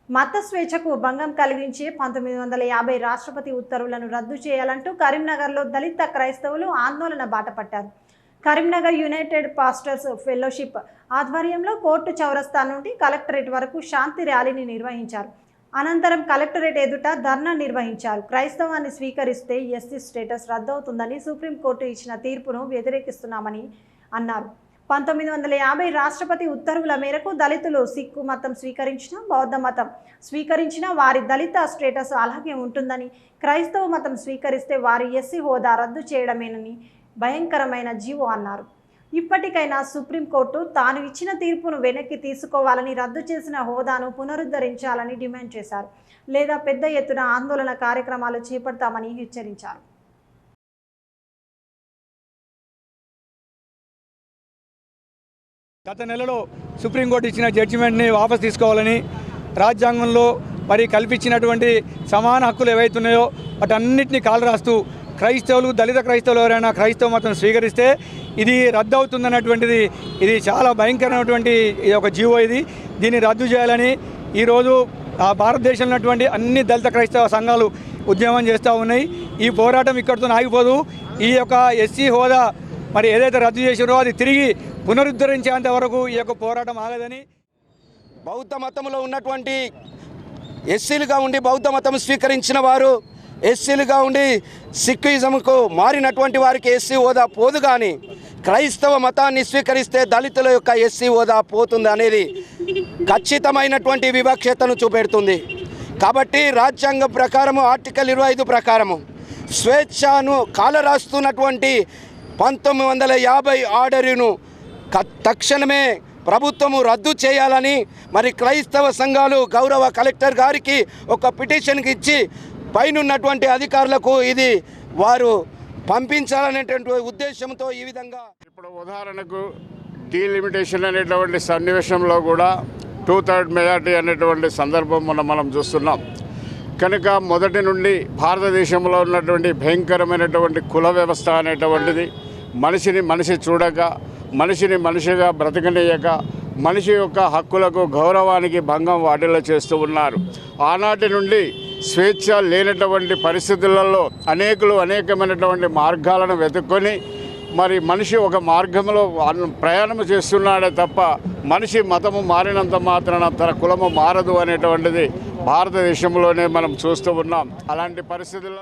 మత స్వేచ్ఛకు భంగం కలిగించే 1950 రాష్ట్రపతి ఉత్తర్వులను రద్దు చేయాలంటూ కరీంనగర్లో దళిత క్రైస్తవులు ఆందోళన బాటపట్టారు. కరీంనగర్ యునైటెడ్ పాస్టర్స్ ఫెలోషిప్ ఆధ్వర్యంలో కోర్టు చౌరస్తా నుండి కలెక్టరేట్ వరకు శాంతి ర్యాలీని నిర్వహించారు. అనంతరం కలెక్టరేట్ ఎదుట ధర్నా నిర్వహించారు. క్రైస్తవాన్ని స్వీకరిస్తే ఎస్సీ స్టేటస్ రద్దవుతుందని సుప్రీంకోర్టు ఇచ్చిన తీర్పును వ్యతిరేకిస్తున్నామని అన్నారు. 1950 రాష్ట్రపతి ఉత్తర్వుల మేరకు దళితులు సిక్కు మతం స్వీకరించిన, బౌద్ధ మతం స్వీకరించిన వారి దళిత స్టేటస్ అలాగే ఉంటుందని, క్రైస్తవ మతం స్వీకరిస్తే వారి ఎస్సీ హోదా రద్దు చేయడమేనని భయంకరమైన జీవో అన్నారు. ఇప్పటికైనా సుప్రీంకోర్టు తాను ఇచ్చిన తీర్పును వెనక్కి తీసుకోవాలని, రద్దు చేసిన హోదాను పునరుద్ధరించాలని డిమాండ్ చేశారు. లేదా పెద్ద ఎత్తున ఆందోళన కార్యక్రమాలు చేపడతామని హెచ్చరించారు. గత నెలలో సుప్రీంకోర్టు ఇచ్చిన జడ్జిమెంట్ని వాపసు తీసుకోవాలని, రాజ్యాంగంలో మరి కల్పించినటువంటి సమాన హక్కులు ఏవైతున్నాయో వాటన్నిటిని కాలు రాస్తూ క్రైస్తవులు, దళిత క్రైస్తవులు ఎవరైనా క్రైస్తవ మతం స్వీకరిస్తే ఇది రద్దు అవుతుందన్నటువంటిది ఇది చాలా భయంకరమైనటువంటి ఒక జీవో. దీన్ని రద్దు చేయాలని ఈరోజు భారతదేశంలో ఉన్నటువంటి అన్ని దళిత క్రైస్తవ సంఘాలు ఉద్యమం చేస్తూ ఉన్నాయి. ఈ పోరాటం ఇక్కడితో ఆగిపోదు. ఈ యొక్క ఎస్సీ హోదా మరి ఏదైతే రద్దు చేసినో అది తిరిగి పునరుద్ధరించేంత వరకు ఈ యొక్క పోరాటం ఆగదని, బౌద్ధ మతంలో ఉన్నటువంటి ఎస్సీలుగా ఉండి బౌద్ధ మతం స్వీకరించిన వారు, ఎస్సీలుగా ఉండి సిక్కిజంకు మారినటువంటి వారికి ఎస్సీ హోదా పోదు, కానీ క్రైస్తవ మతాన్ని స్వీకరిస్తే దళితుల యొక్క ఎస్సీ హోదా పోతుంది అనేది ఖచ్చితమైనటువంటి వివక్షతను చూపెడుతుంది. కాబట్టి రాజ్యాంగం ప్రకారము ఆర్టికల్ 25 ప్రకారము స్వేచ్ఛను కాలరాస్తున్నటువంటి 1950 ఆర్డరును తక్షణమే ప్రభుత్వము రద్దు చేయాలని మరి క్రైస్తవ సంఘాలు గౌరవ కలెక్టర్ గారికి ఒక పిటిషన్కి ఇచ్చి పైనున్నటువంటి అధికారులకు ఇది వారు పంపించాలనేటువంటి ఉద్దేశంతో ఈ విధంగా. ఇప్పుడు ఉదాహరణకు డీలిమిటేషన్ అనేటువంటి సన్నివేశంలో కూడా 2/3 మెజార్టీ అనేటువంటి సందర్భం మనం చూస్తున్నాం. కనుక మొదటి నుండి భారతదేశంలో ఉన్నటువంటి భయంకరమైనటువంటి కుల వ్యవస్థ అనేటువంటిది మనిషి చూడక, మనిషిని మనిషిగా బ్రతకనీయక, మనిషి యొక్క హక్కులకు గౌరవానికి భంగం వాటిల్లో చేస్తూ ఉన్నారు. ఆనాటి నుండి స్వేచ్ఛ లేనటువంటి పరిస్థితులలో అనేకమైనటువంటి మార్గాలను వెతుక్కొని మరి మనిషి ఒక మార్గంలో ప్రయాణం చేస్తున్నాడే తప్ప మనిషి మతము మారినంత మాత్రాన తన కులము మారదు అనేటువంటిది భారతదేశంలోనే మనం చూస్తూ ఉన్నాం. అలాంటి పరిస్థితులలో